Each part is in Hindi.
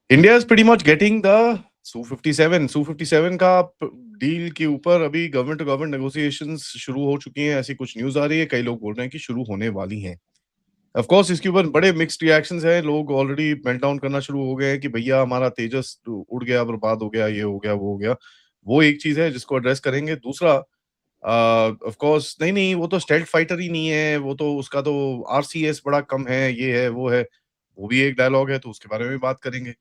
India is pretty much getting the Su-57 का डील के ऊपर अभी गवर्नमेंट टू गवर्नमेंट नेगोशिएशंस शुरू हो चुकी हैं। ऐसी कुछ न्यूज आ रही है, कई लोग बोल रहे हैं कि शुरू होने वाली हैं। ऑफ कोर्स इसके ऊपर बड़े मिक्स्ड रिएक्शंस हैं। लोग ऑलरेडी मेल्ट डाउन करना शुरू हो गए हैं कि भैया हमारा तेजस उड़ गया, बर्बाद हो गया, ये हो गया, वो हो गया। वो एक चीज है जिसको एड्रेस करेंगे। दूसरा, ऑफ कोर्स नहीं नहीं, वो तो स्टेल्थ फाइटर ही नहीं है, वो तो उसका तो आरसीएस बड़ा कम है, ये है वो है। वो भी एक डायलॉग है, तो उसके बारे में भी बात करेंगे।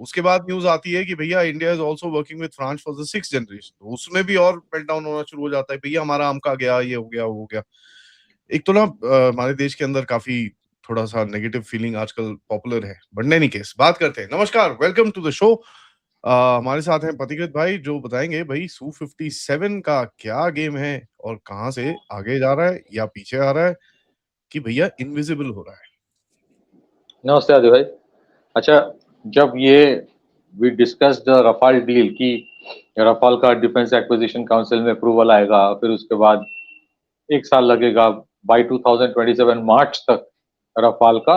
उसके बाद न्यूज आती है कि भैया India is also working with France for the 6th generation, तो उसमें भी और मेल्ट डाउन होना शुरू हो जाता है, भैया हमारा आम का गया, ये हो गया, वो हो गया। एक तो ना हमारे देश के अंदर काफी थोड़ा सा नेगेटिव फीलिंग आजकल पॉपुलर है, बट नहीं केस बात करते हैं। नमस्कार, वेलकम टू द शो। हमारे साथ हैं पथिकृत भाई, जो बताएंगे भाई Su-57 का क्या गेम है और कहाँ से आगे जा रहा है या पीछे आ रहा है, कि भैया इनविजिबल हो रहा है। नमस्ते आदि भाई। अच्छा, जब ये we discuss the Rafale deal की रफाल का डिफेंस एक्विजिशन काउंसिल में अप्रूवल आएगा, फिर उसके बाद एक साल लगेगा, बाय 2027 मार्च तक रफाल का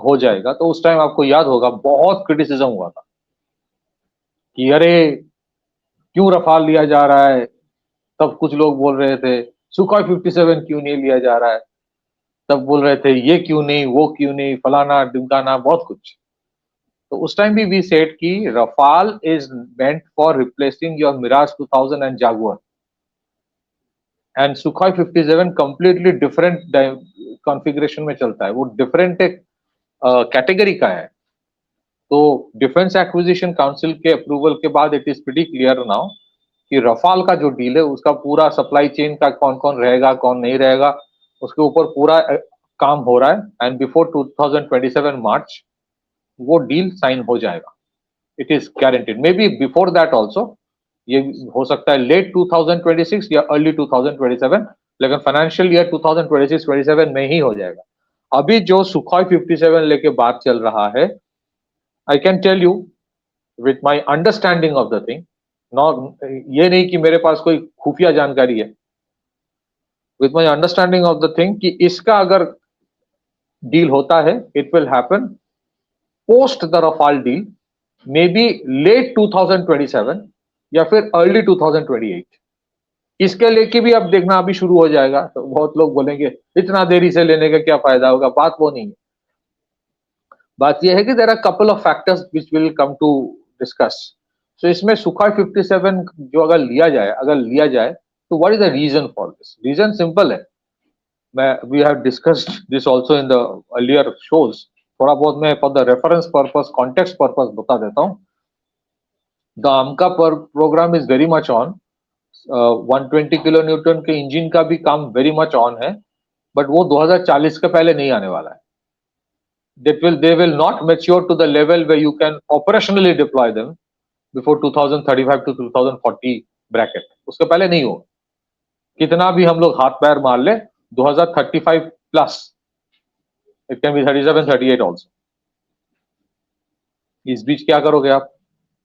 हो जाएगा। तो उस टाइम आपको याद होगा बहुत क्रिटिसिज्म हुआ था कि अरे क्यों रफाल लिया जा रहा है। तब कुछ लोग बोल रहे थे सुखोई 57 क्यों नहीं लिया जा रहा है, तब बोल रहे थे ये क्यों नहीं, वो क्यों नहीं, फलाना ढिमकाना बहुत कुछ। तो उस टाइम भी वी सेड कि Rafale is meant for replacing your Mirage 2000 and Jaguar, and Sukhoi 57 completely different configuration में चलता है, वो डिफरेंट एक कैटेगरी का है। तो डिफेंस एक्विजिशन काउंसिल के अप्रूवल के बाद it is pretty clear now कि रफाल का जो डील है उसका पूरा सप्लाई चेन का कौन कौन रहेगा कौन नहीं रहेगा उसके ऊपर पूरा काम हो रहा है, एंड बिफोर 2027 मार्च वो डील साइन हो जाएगा। It is guaranteed, may be before that also, ये हो सकता है लेट 2026 या अर्ली 2027, लेकिन फाइनेंशियल ईयर 2026-27 में ही हो जाएगा। अभी जो सुखोई 57 लेके बात चल रहा है, I can tell you with my understanding of the thing, not ये नहीं कि मेरे पास कोई खुफिया जानकारी है, with my understanding of the thing कि इसका अगर डील होता है it will happen post the Rafale deal, maybe late 2027 या फिर अर्ली 2028। इसके लेके भी अब देखना अभी शुरू हो जाएगा, तो बहुत लोग बोलेंगे इतना देरी से लेने का क्या फायदा होगा। बात वो नहीं है, बात यह है कि there are couple of factors which will come to discuss. So इसमें सुखोई 57 जो अगर लिया जाए तो what is the reason for this? Reason simple है, मैं we have discussed this also in the earlier shows. थोड़ा बहुत मैं for the reference purpose, context purpose बता देता हूँ। The AMCA programme is very much on, 120 kilo newton के इंजन का भी काम वेरी मच ऑन है, बट वो 2040 के पहले नहीं आने वाला है। They will not mature to the level where you can operationally deploy them before 2035 to 2040 bracket, उसके पहले नहीं होगा। कितना भी हम लोग हाथ पैर मार ले, 2035 plus, it can be 37 38 also. इस बीच क्या करोगे आप?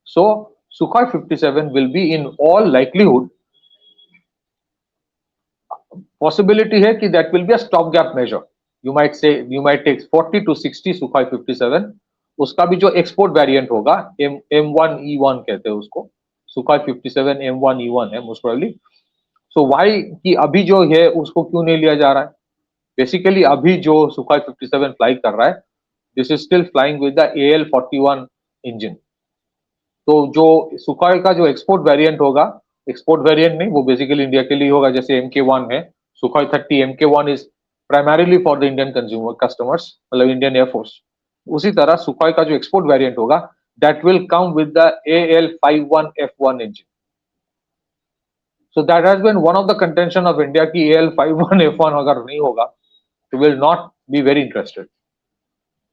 So Sukhoi 57 will be in all likelihood, possibility है कि that will be a stop gap measure. You might take 40 to 60 Sukhoi 57। उसका भी जो एक्सपोर्ट वेरिएंट होगा, M1E1 कहते हैं उसको, सुखोई 57 M1E1 है मोस्ट प्रोबेबली। सो व्हाई कि अभी जो है उसको क्यों नहीं लिया जा रहा है? बेसिकली अभी जो सुखोई 57 फ्लाई कर रहा है, this is still flying with the AL41 engine. तो जो सुखोई का जो एक्सपोर्ट वेरिएंट होगा, एक्सपोर्ट वेरिएंट नहीं, वो बेसिकली इंडिया के लिए होगा, जैसे MK1 है, Sukhoi 30 MK1 is primarily for the Indian consumer customers, मतलब इंडियन एयरफोर्स। उसी तरह सुखोई का जो एक्सपोर्ट वेरिएंट होगा, that will come with the AL51F1 engine. So that has been one of the contention of India की AL51F1 अगर नहीं होगा तो will not be very interested.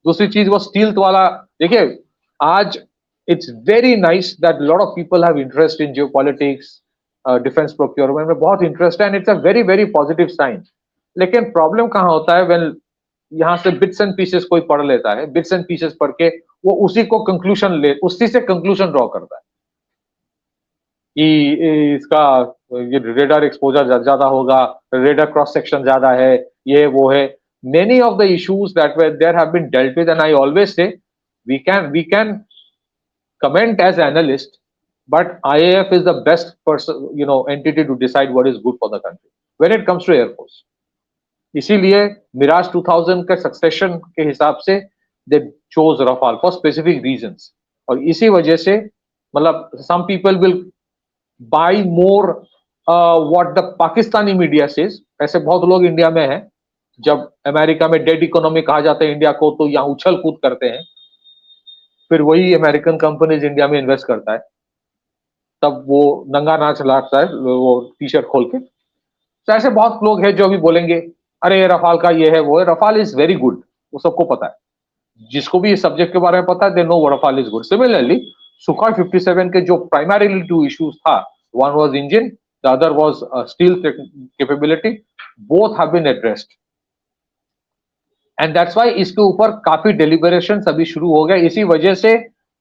दूसरी चीज वो स्टील वाला, देखिए आज it's very nice that a lot of people have interest in geopolitics, defense procurement में बहुत इंटरेस्ट है, and it's a very very positive sign। लेकिन प्रॉब्लम कहाँ होता है, when यहाँ से बिट्स एंड पीसेस कोई पढ़ लेता है, बिट्स एंड पीसेस पढ़ के वो उसी को कंक्लूजन उसी से कंक्लूजन ड्रॉ करता है कि इसका ये रेडार एक्सपोजर ज्यादा होगा, रेडार क्रॉस सेक्शन ज्यादा है, ये वो है। Many of the issues that were there have been dealt with, and I always say we can comment as analyst, but IAF is the best person, entity to decide what is good for the country when it comes to Air Force. इसीलिए मिराज 2000 के सक्सेशन के हिसाब से they chose Rafale for specific reasons, और इसी वजह से मतलब some people will buy more what the Pakistani media says. ऐसे बहुत लोग इंडिया में हैं, जब अमेरिका में डेड इकोनॉमी कहा जाता है इंडिया को तो यहाँ उछल कूद करते हैं, फिर वही अमेरिकन कंपनीज इंडिया में इन्वेस्ट करता है, तब वो नंगा नाच लाता है वो टी शर्ट खोल के। तो ऐसे बहुत लोग हैं जो भी बोलेंगे अरे रफाल का ये है वो है। रफाल इज वेरी गुड, वो सबको पता है, जिसको भी इस सब्जेक्ट के बारे में पता है they know Rafale is good. Similarly Sukhoi 57 के जो प्राइमरीली टू इश्यूज था, one was engine, the other was stealth capability, both have been addressed, and that's why इसके ऊपर काफी डेलिबरेशन अभी शुरू हो गया। इसी वजह से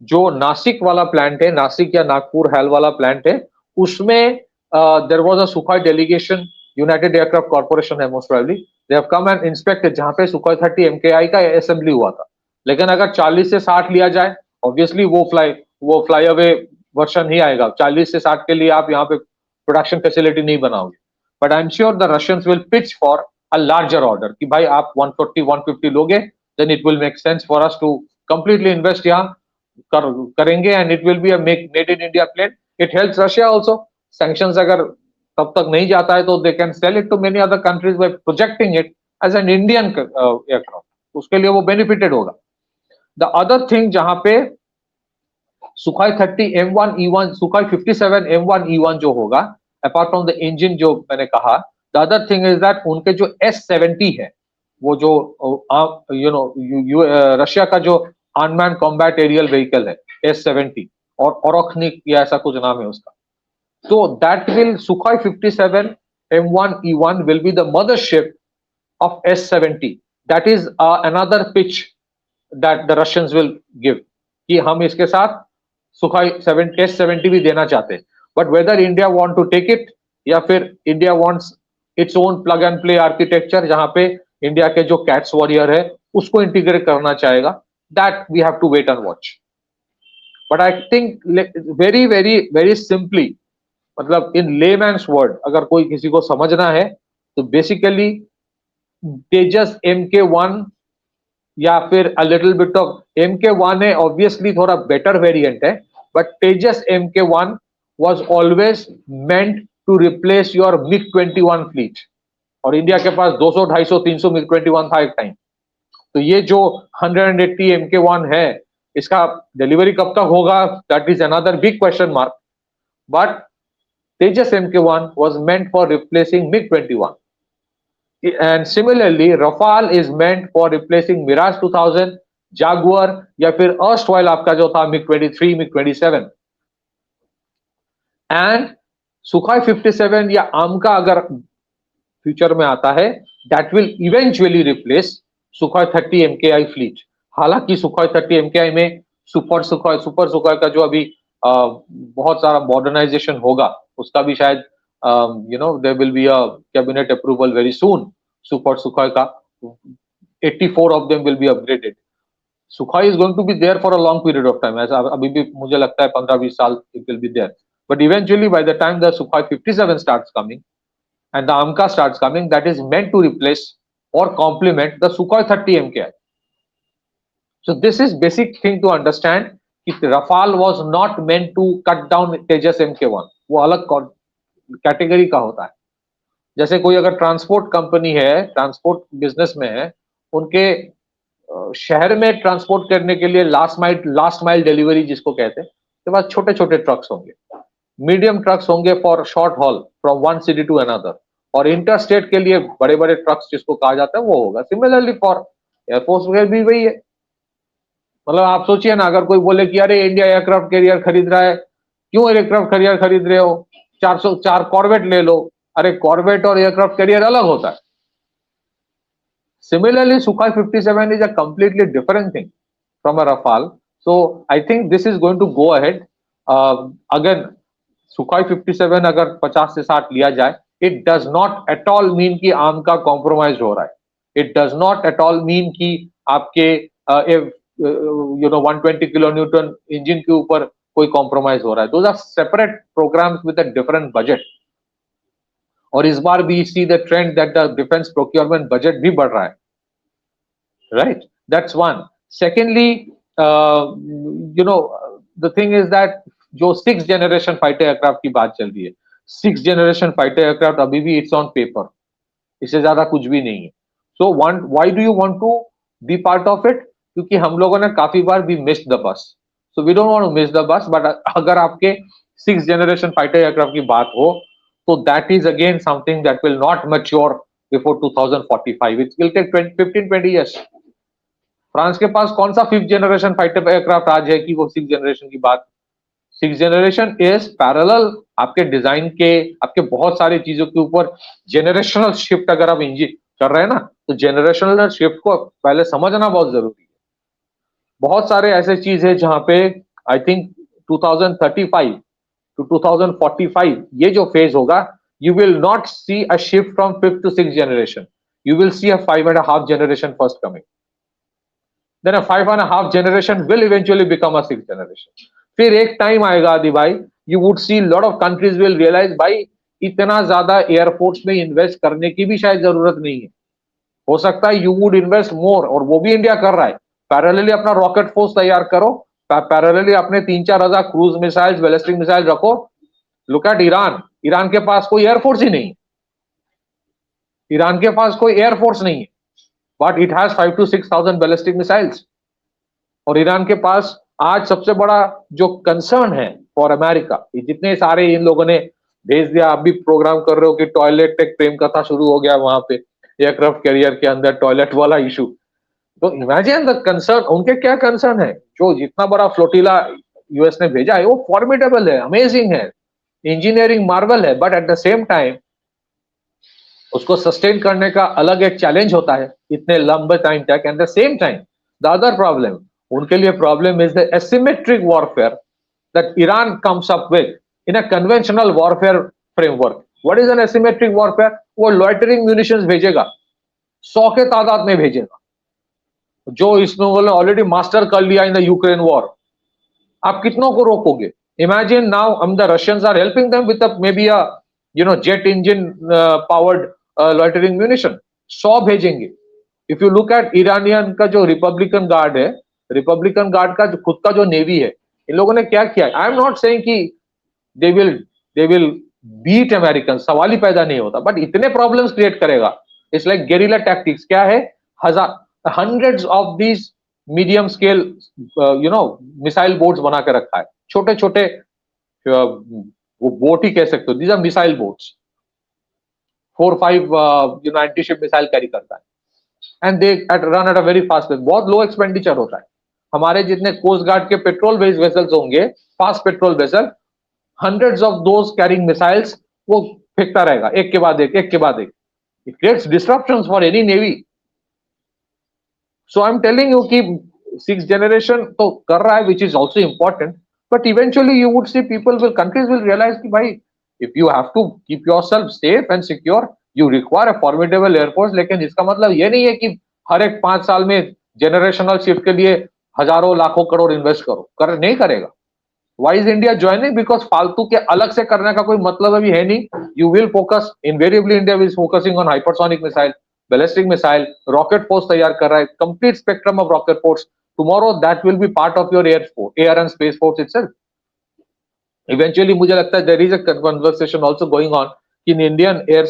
जो नासिक वाला प्लांट है, नासिक या नागपुर हैल वाला प्लांट है, उसमें there was a Sukhoi delegation, United Aircraft Corporation है most probably, they have come and inspected, जहां पे सुखोई 30 MKI का असेंबली हुआ था। लेकिन अगर 40 से 60 लिया जाए, ऑब्वियसली वो फ्लाई अवे वर्जन ही आएगा। 40 से 60 के लिए आप यहाँ पे प्रोडक्शन फैसिलिटी नहीं बनाओगे, but I am sure the Russians will pitch for a larger order कि भाई आप 140 150 लोगे, then it will make sense for us to completely invest यहाँ करेंगे, and it will be a made in India plane. It helps Russia also. Sanctions अगर तब तक नहीं जाता है तो they can sell it to many other countries by projecting it as an Indian aircraft, उसके लिए वो बेनिफिटेड होगा। द अदर थिंग जहां पे Sukhoi 30 M1 E1, Sukhoi 57 M1 E1 जो होगा, अपार्ट फ्रॉम द इंजन जो मैंने कहा, the other thing is that उनके जो S70 है, वो जो रशिया का जो अनमैन्ड कॉम्बैट एरियल व्हीकल है S70, और ओरोखनिक या ऐसा कुछ नाम है उसका, so that will Sukhoi 57 M1 E1 will be the mothership of S70. That is another pitch that the Russians will give कि हम इसके साथ Sukhoi S70 भी देना चाहते हैं, but whether India want to take it या फिर India wants its own plug and play architecture जहां पे इंडिया के जो कैट्स वॉरियर है उसको इंटीग्रेट करना चाहेगा, that we have to wait and watch. But I think very very very simply, मतलब इन लेमैन्स वर्ड अगर कोई किसी को समझना है तो बेसिकली तेजस MK1 या फिर a little bit of MK1 है, ऑब्वियसली थोड़ा बेटर वेरिएंट है, but Tejas MK1 was always meant to replace your MiG-21 fleet, और इंडिया के पास 200 250 300 MiG-21 था एक टाइम। तो ये जो 180 MK1 है, इसका डिलीवरी कब तक होगा, that is another big question mark, but Tejas MK1 was meant for replacing MiG-21, and similarly Rafale is meant for replacing Mirage 2000, Jaguar या फिर erstwhile आपका जो था MiG-23, MiG-27, and Sukhoi 57 या AMCA अगर फ्यूचर में आता है, that will eventually replace Sukhoi 30 MKI fleet. हालांकि Sukhoi 30 MKI में सुपर सुखोई का जो अभी बहुत सारा मॉडर्नाइजेशन होगा, उसका भी शायद there will be a cabinet approval very soon. Super Sukhoi का 84 of them will be upgraded. Sukhoi is going to be there for a long period of time, ऐसा अभी भी मुझे लगता है 15-20 साल it will be there, but eventually by the time the Sukhoi 57 starts coming and the AMCA starts coming, that is meant to replace और complement the Sukhoi 30 MKI. So this is basic thing to understand कि Rafale was not meant to cut down Tejas MK1, वो अलग कैटेगरी का होता है। जैसे कोई अगर ट्रांसपोर्ट कंपनी है, ट्रांसपोर्ट बिजनेस में है, उनके शहर में ट्रांसपोर्ट करने के लिए लास्ट माइल डिलीवरी जिसको कहते हैं, उसके बाद छोटे छोटे ट्रक्स होंगे, मीडियम ट्रक्स होंगे for short haul from one city to another, और इंटरस्टेट के लिए बड़े बड़े ट्रक्स जिसको कहा जाता है वो होगा। सिमिलरली फॉर एयरफोर्स वगैरह भी वही है। मतलब आप सोचिए ना, अगर कोई बोले कि अरे इंडिया एयरक्राफ्ट कैरियर खरीद रहा है, क्यों एयरक्राफ्ट कैरियर खरीद रहे हो, 404 कॉर्वेट ले लो। अरे कॉर्वेट और एयरक्राफ्ट कैरियर अलग होता है। Similarly Sukhoi 57 is a completely different thing from a Rafale, so I think this is going to go ahead. Again, Sukhoi 57 अगर 50 से 60 लिया जाए, it does not at all mean कि आम का कॉम्प्रोमाइज हो रहा है, it does not at all mean कि आपके 120 किलो न्यूटन इंजन के ऊपर कोई कॉम्प्रोमाइज हो रहा है. Those are separate programs with a different budget. और इस बार भी see the trend that the defense procurement budget भी बढ़ रहा है, right? That's one. Secondly, the thing is that जो 6th generation fighter aircraft की बात चल रही है, 6th generation fighter aircraft अभी भी it's on paper, इससे ज्यादा कुछ भी नहीं है. So why do you want to be part of it? क्योंकि हम लोगों ने काफी बार भी missed the bus. So we don't want to miss the bus, but अगर आपके 6th generation fighter aircraft की बात हो, तो that is again something that will not mature before 2045. It will take 15-20 years. France के पास कौन सा 5th generation fighter aircraft आज है कि वो 6th generation की बात. 6th generation is parallel आपके डिजाइन के, आपके बहुत सारी चीजों के ऊपर जनरेशनल शिफ्ट अगर आप इंजन कर रहे हैं ना, तो जनरेशनल शिफ्ट को पहले समझना बहुत जरूरी है. बहुत सारे ऐसे चीज है जहां पे आई थिंक 2035 to 2045 ये जो फेज होगा, you will not see a shift from 5th to 6th generation. You will see a 5.5 generation first coming. Then a 5.5 generation will eventually become a 6th generation. फिर एक टाइम आएगा आदि भाई, you would see lot of countries will realize भाई इतना ज्यादा एयरफोर्स में इन्वेस्ट करने की भी शायद जरूरत नहीं है. हो सकता है you would invest more, और वो भी इंडिया कर रहा है. पैरेलली अपना रॉकेट फोर्स तैयार करो, पैरेलली अपने 3-4 हजार क्रूज मिसाइल्स, बैलिस्टिक मिसाइल रखो. लुक एट ईरान के पास कोई एयरफोर्स ही नहीं. ईरान के पास कोई एयरफोर्स नहीं है, but it has 5 to 6,000 ballistic missiles. और ईरान के पास आज सबसे बड़ा जो कंसर्न है फॉर अमेरिका, जितने सारे इन लोगों ने भेज दिया, आप भी प्रोग्राम कर रहे हो कि टॉयलेट टेक प्रेम कथा शुरू हो गया वहां पे एयरक्राफ्ट कैरियर के अंदर टॉयलेट वाला इशू. तो इमेजिन द कंसर्न, उनके क्या कंसर्न है. जो जितना बड़ा फ्लोटिला यूएस ने भेजा है वो फॉर्मिडेबल है, अमेजिंग है, इंजीनियरिंग मार्वल है, but at the same time उसको सस्टेन करने का अलग एक चैलेंज होता है इतने लंबे टाइम तक. Eight the same time the other problem, उनके लिए problem is the asymmetric warfare that Iran comes up with in a conventional warfare framework. What is an asymmetric warfare? वो लॉइटरिंग म्यूनिशंस भेजेगा, 100 के तादाद में भेजेगा, जो इसमें ऑलरेडी मास्टर कर लिया इन द यूक्रेन वॉर. आप कितनों को रोकोगे? Imagine now the Russians are helping them with maybe a jet engine powered loitering munition. 100 भेजेंगे. If you look at Iranian का जो रिपब्लिकन गार्ड है, रिपब्लिकन गार्ड का खुद का जो नेवी है, इन लोगों ने क्या किया? आई एम नॉट सेइंग कि दे विल बीट अमेरिकन, सवाल ही पैदा नहीं होता, बट इतने प्रॉब्लम्स क्रिएट करेगा. It's like guerrilla tactics. क्या है? hundreds of these medium scale missile boats बना के रखा है, छोटे छोटे वो बोट ही कह सकते हो. These are missile boats, 4-5 anti ship missile carry करता है, and they run at a very fast pace. बहुत लो एक्सपेंडिचर होता है. हमारे जितने कोस्ट गार्ड के पेट्रोल बेस्ड वेसल्स होंगे, fast patrol vessel, hundreds of those carrying missiles वो फेंकता रहेगा एक के बाद एक, एक के बाद एक. It creates disruptions for any navy. So I'm telling you कि 6th generation तो कर रहा है, which is also important, but eventually you would see countries will realize कि भाई if you have to keep yourself safe and secure, you require a formidable air force. लेकिन इसका मतलब ये नहीं है कि हर एक 5 साल में generational shift के लिए हजारों लाखों करोड़ इन्वेस्ट करो, नहीं करेगा. Why is India joining? Because फालतू के अलग से करने का कोई मतलब अभी है नहीं. You will focus, invariably India is focusing on hypersonic missile, ballistic missile, rocket force तैयार कर रहा है, complete spectrum of rocket force. Tomorrow that will be part of your air and space force itself. Eventually मुझे लगता है there is a conversation also going on in Indian air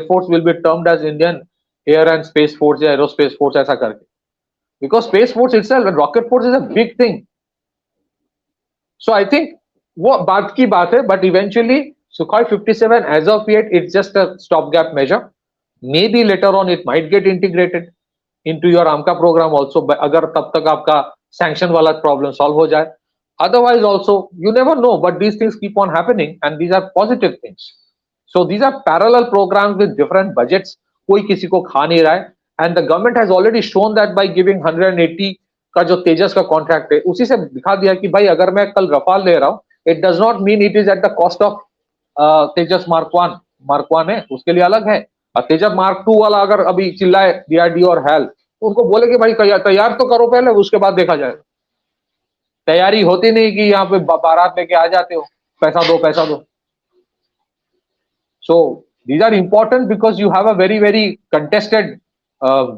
force will be termed as Indian air and space force या aerospace force ऐसा करके. Because space force itself and rocket force is a big thing. So I think वो बात की बात है, but eventually Sukhoi 57 as of yet it's just a stopgap measure. Maybe later on it might get integrated into your AMCA program also, अगर तब तक आपका sanction वाला problem solve हो जाए. Otherwise also you never know, but these things keep on happening and these are positive things. So these are parallel programs with different budgets. कोई किसी को खा नहीं रहा है, and the government has already shown that by giving 180 का जो तेजस का कॉन्ट्रैक्ट है, उसी से दिखा दिया कि भाई अगर मैं कल रफाल ले रहा हूं, it does not mean it is at the cost of Tejas mark 1 है, उसके लिए अलग है. और तेजस मार्क 2 वाला अगर अभी चिल्लाए डीआरडीओ और हेल, उनको बोले कि भाई तैयार तो करो पहले, उसके बाद देखा जाए। तैयारी होती नहीं कि यहाँ पे बारात लेके आ जाते हो, पैसा दो पैसा दो। So these are important because you have a very contested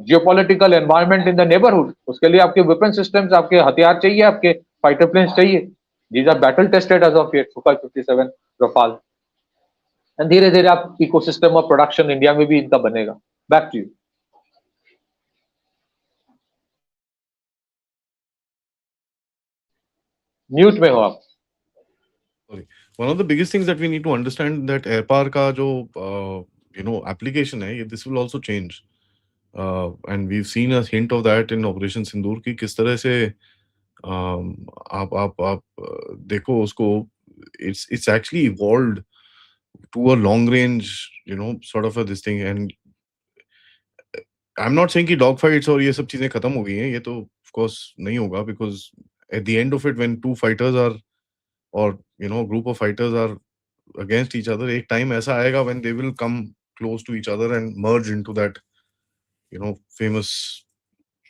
geopolitical environment in the neighborhood. उसके लिए आपके weapon systems, आपके हथियार चाहिए, आपके fighter planes चाहिए. These are battle tested as of yet, Sukhoi 57 Rafale. And धीरे धीरे आप ecosystem of production इंडिया में भी इनका बनेगा. Back to you. म्यूट में हो आप. Sorry. One of the biggest things that we need to understand that air power का जो application है, this will also change. And we've seen a hint of that in Operation Sindoor कि किस तरह से आप देखो उसको, it's actually evolved to a long range sort of a this thing. And I'm not saying कि dog fights और ये सब चीजें खत्म हो गई हैं, ये तो of course नहीं होगा, because at the end of it when two fighters are or a group of fighters are against each other, एक time ऐसा आएगा when they will come close to each other and merge into that famous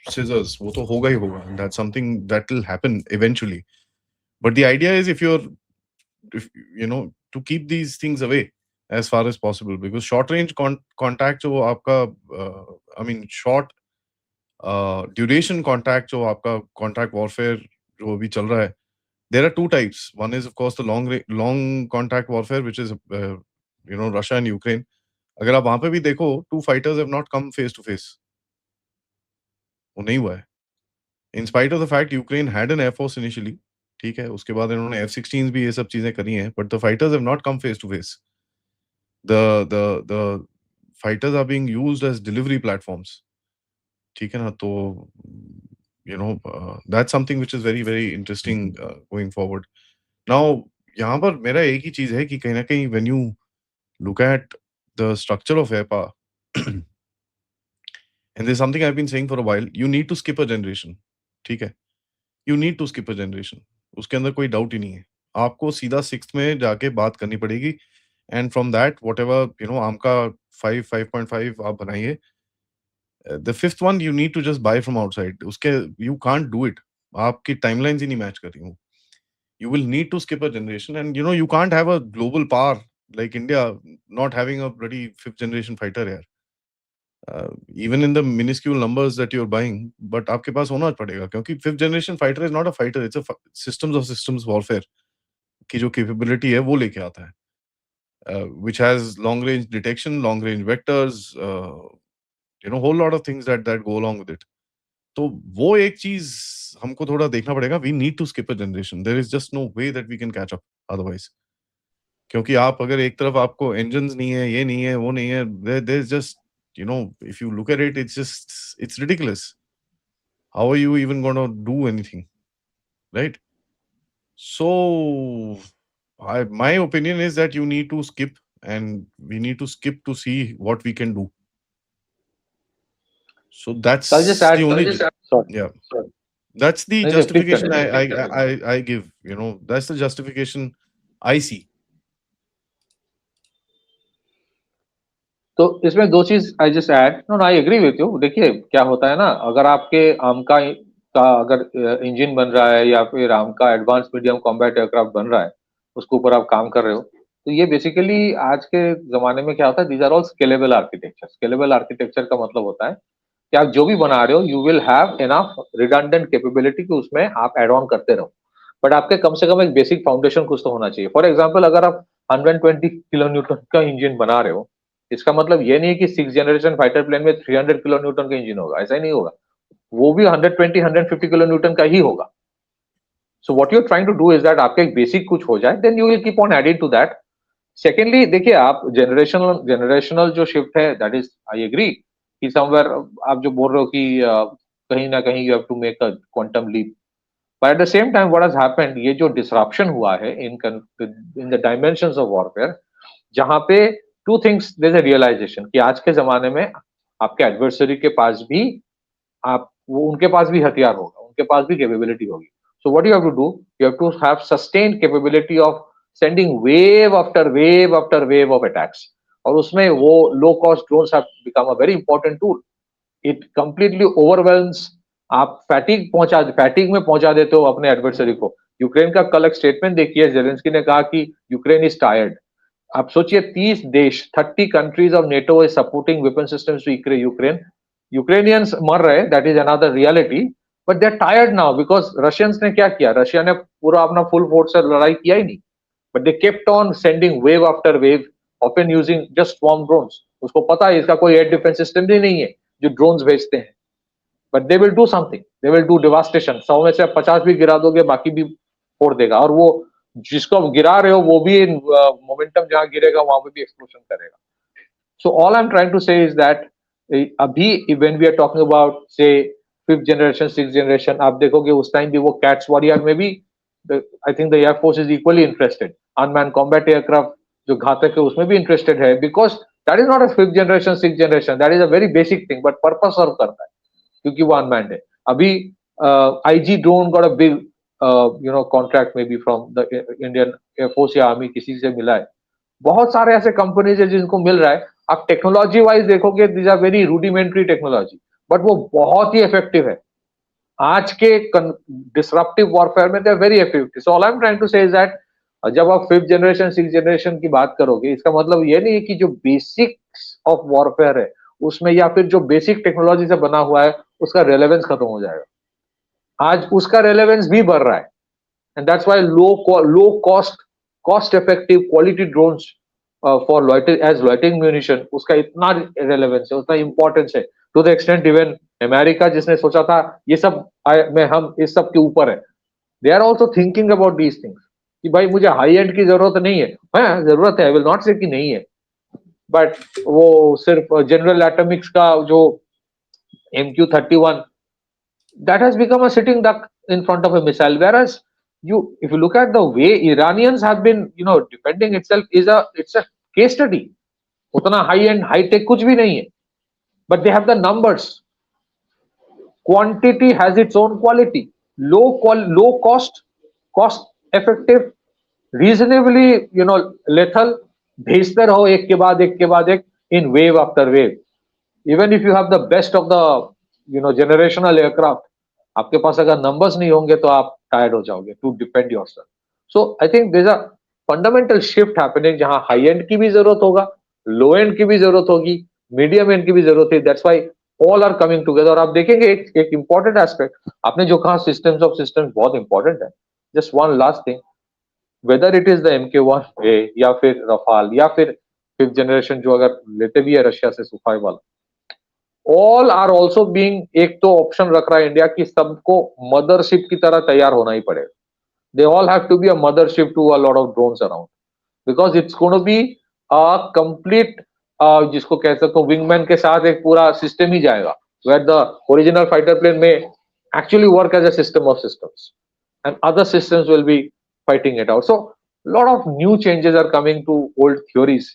scissors. वो तो होगा ही होगा, and that's something that will happen eventually. But the idea is if to keep these things away as far as possible, because short range contact जो आपका short duration contact जो आपका contact warfare जो अभी चल रहा है, there are two types. One is of course the long contact warfare, which is Russia and Ukraine. अगर आप वहां पे भी देखो, two fighters have not come face to face. वो नहीं हुआ है. In spite of the fact Ukraine had an air force initially, ठीक है, उसके बाद इन्होंने F-16s भी ये सब चीजें करी हैं, but the fighters have not come face to face. The fighters are being used as delivery platforms. ठीक है ना, तो that's something which is very interesting going forward. Now यहाँ पर मेरा एक ही चीज है कि कहीं ना कहीं when you look at the structure of air power, and there's something I've been saying for a while, you need to skip a generation. ठीक है, you need to skip a generation. उसके अंदर कोई डाउट ही नहीं है. आपको सीधा 6th में जाके बात करनी पड़ेगी, and from that whatever आमका 5.5 आप बनाइए. The 5th one you need to just buy from outside. उसके you can't do it. आपकी timelines ही नहीं मैच कर रही हूँ. You will need to skip a generation, and you can't have a global power like India not having a bloody 5th generation fighter here. Even in the minuscule numbers that you're buying, but आपके पास होना पड़ेगा, क्योंकि 5th generation fighter is not a fighter, it's a systems of systems warfare की जो capability है वो लेके आता है, which has long range detection, long range vectors, whole lot of things that go along with it. तो वो एक चीज हमको थोड़ा देखना पड़ेगा. We need to skip a generation. There is just no way that we can catch up otherwise. क्योंकि आप अगर एक तरफ आपको engines नहीं है, ये नहीं है, वो नहीं है, there's just if you look at it, it's ridiculous. How are you even going to do anything, right? So my opinion is that you need to skip, and we need to skip to see what we can do. So that's I'll just add, the only sorry. yeah. Sorry. That's the नहीं, justification नहीं, I give. That's the justification I see. तो इसमें दो चीज I just add. No I agree with you. देखिए क्या होता है ना, अगर आपके आमका का अगर इंजन बन रहा है या फिर आमका एडवांस मीडियम कॉम्बैट एयरक्राफ्ट बन रहा है, उसके ऊपर आप काम कर रहे हो, तो ये बेसिकली आज के जमाने में क्या होता है, these are all scalable architecture. Scalable architecture का मतलब होता है कि आप जो भी बना रहे हो you will have enough redundant capability कि उसमें आप एड ऑन करते रहो, बट आपके कम से कम एक बेसिक फाउंडेशन कुछ तो होना चाहिए. फॉर एग्जाम्पल अगर आप 120 किलो न्यूटन का इंजन बना रहे हो, इसका मतलब ये नहीं है कि 6th जनरेशन फाइटर प्लेन में 300 किलो न्यूटन का इंजन होगा, ऐसा ही नहीं होगा. वो भी 120-150 किलो न्यूटन का ही होगा. So what you are trying to do is that आपका एक बेसिक कुछ हो जाए, then you will keep on adding to that. Secondly देखिए, आप जनरेशनल जो शिफ्ट है, दैट इज आई एग्री कि समवेयर आप जो बोल रहे हो कि कहीं ना कहीं you have to make a quantum leap. But at the same time what has happened, ये जो डिसरप्शन हुआ है in the dimensions of warfare, जहां पे two things, there is a realisation कि आज के जमाने में आपके एडवर्सरी के पास भी उनके पास भी हथियार होगा, उनके पास भी कैपेबिलिटी होगी. So what you have to do, you have to have sustained capability of sending wave after wave after wave of attacks. और उसमें वो low cost drones have become a very important tool. It completely overwhelms, आप फैटिग में पहुंचा देते हो अपने एडवर्सरी को। यूक्रेन का कल एक स्टेटमेंट देखिए, जेलेंस्की ने कहा कि यूक्रेन इज टायर्ड। आप सोचिए 30 देश, 30 countries of NATO is supporting weapon systems to Ukraine. Ukrainians मर रहे, that is another reality, but they are tired now because Russians ने क्या किया, रशिया ने पूरा अपना फुल फोर्स से लड़ाई किया ही नहीं, but they kept on sending wave after wave, often using just swarm drones. उसको पता है इसका कोई एयर डिफेंस सिस्टम भी नहीं है जो ड्रोन्स भेजते हैं, but they will do something, they will do devastation. 100 में से 50 भी गिरा दोगे, बाकी भी फोड़ देगा, और वो जिसको आप गिरा रहे हो वो भी मोमेंटम जहां गिरेगा वहां पे भी एक्सप्लोजन करेगा। So all I'm trying to say is that अभी when we are talking about say 5th generation, 6th generation, आप देखोगे उस टाइम भी वो कैट्स वॉरियर में भी I think the Air Force is equally interested. Unmanned combat aircraft जो घातक है उसमें भी इंटरेस्टेड है, because that is not a 5th generation, 6th generation, that is a very basic thing, but purpose सर्व करता है क्योंकि वो अनमैन्ड है। अभी IG drone got a big contract may be from the Indian air force या आर्मी, किसी से मिला है। बहुत सारे ऐसे कंपनीज है जिनको मिल रहा है। आप टेक्नोलॉजी वाइज देखोगे, these are very rudimentary technology, but वो बहुत ही इफेक्टिव है। आज के डिसरप्टिव वॉरफेयर में they are very effective. So all I am trying to say is that जब आप 5th जनरेशन, 6th जनरेशन की बात करोगे, इसका मतलब ये नहीं है कि जो बेसिक्स ऑफ वॉरफेयर है उसमें या फिर जो बेसिक टेक्नोलॉजी से बना हुआ है उसका रेलेवेंस खत्म हो जाएगा। आज उसका रेलेवेंस भी बढ़ रहा है, and that's why low cost effective quality drones for loitering munition, उसका इतना रेलेवेंस है, उतना इंपॉर्टेंस है, to the extent even America जिसने सोचा था ये सब में हम इस सब के ऊपर है, they are also thinking about these things कि भाई मुझे हाई एंड की जरूरत नहीं है। हाँ जरूरत है, आई विल नॉट से कि नहीं है, बट वो सिर्फ जनरल एटॉमिक्स का जो MQ-31, that has become a sitting duck in front of a missile, whereas if you look at the way Iranians have been defending itself, it's a case study। उतना high end high tech कुछ भी नहीं है, but they have the numbers, quantity has its own quality, low cost effective, reasonably lethal, भेजते रहो एक के बाद एक in wave after wave। even if you have the best of the generational aircraft, आपके पास अगर नंबर्स नहीं होंगे तो आप टायर्ड हो जाओगे to defend yourself. So I think there is a fundamental shift happening जहां हाई एंड की भी जरूरत होगा, लो एंड की भी जरूरत होगी, मीडियम एंड की भी जरूरत है। That's why all are coming together. और आप देखेंगे एक इंपॉर्टेंट एस्पेक्ट आपने जो कहा, सिस्टम्स ऑफ सिस्टम्स बहुत इंपॉर्टेंट है। Just one last thing, whether it is the MK1A या फिर रफाल या फिर 5th जनरेशन जो अगर लेते भी है रशिया से सुखाई वाला, ऑल आर ऑल्सो बीइंग, एक तो ऑप्शन रख रहा है इंडिया की सबको मदरशिप की तरह तैयार होना ही पड़ेगा। They all have to be a mothership to a lot of drones around, because it's going to be a complete, जिसको कह सकते हो विंगमैन के साथ एक पूरा सिस्टम ही जाएगा, where the original fighter plane में actually work as a system of systems and other systems will be fighting it out. So lot of new changes are coming to old theories,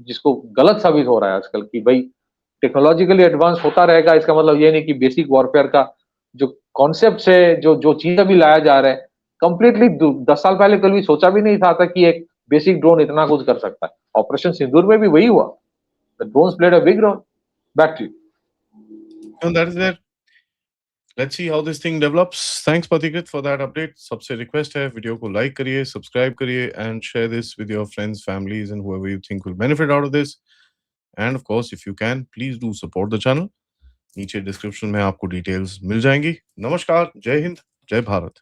जिसको गलत साबित हो रहा है आजकल की भाई टेक्नोलॉजिकली एडवांस होता रहेगा, इसका मतलब ये नहीं कि बेसिक वॉरफेयर का जो कॉन्सेप्ट है, जो चीज अभी लाया जा रहा है, कंप्लीटली 10 साल पहले कभी सोचा भी नहीं था कि एक बेसिक ड्रोन इतना कुछ कर सकता है। ऑपरेशन सिंदूर में भी वही हुआ, the drones played a big role. Back to you. And that is there. Let's see how this thing develops. Thanks Pathikrit for that update. सबसे रिक्वेस्ट है वीडियो को लाइक करिए, सब्सक्राइब करिए and share this with your friends, families and whoever you think will benefit out of this. And of course, if you can, please do support the channel. नीचे डिस्क्रिप्शन में आपको डिटेल्स मिल जाएंगी। नमस्कार, जय हिंद, जय भारत।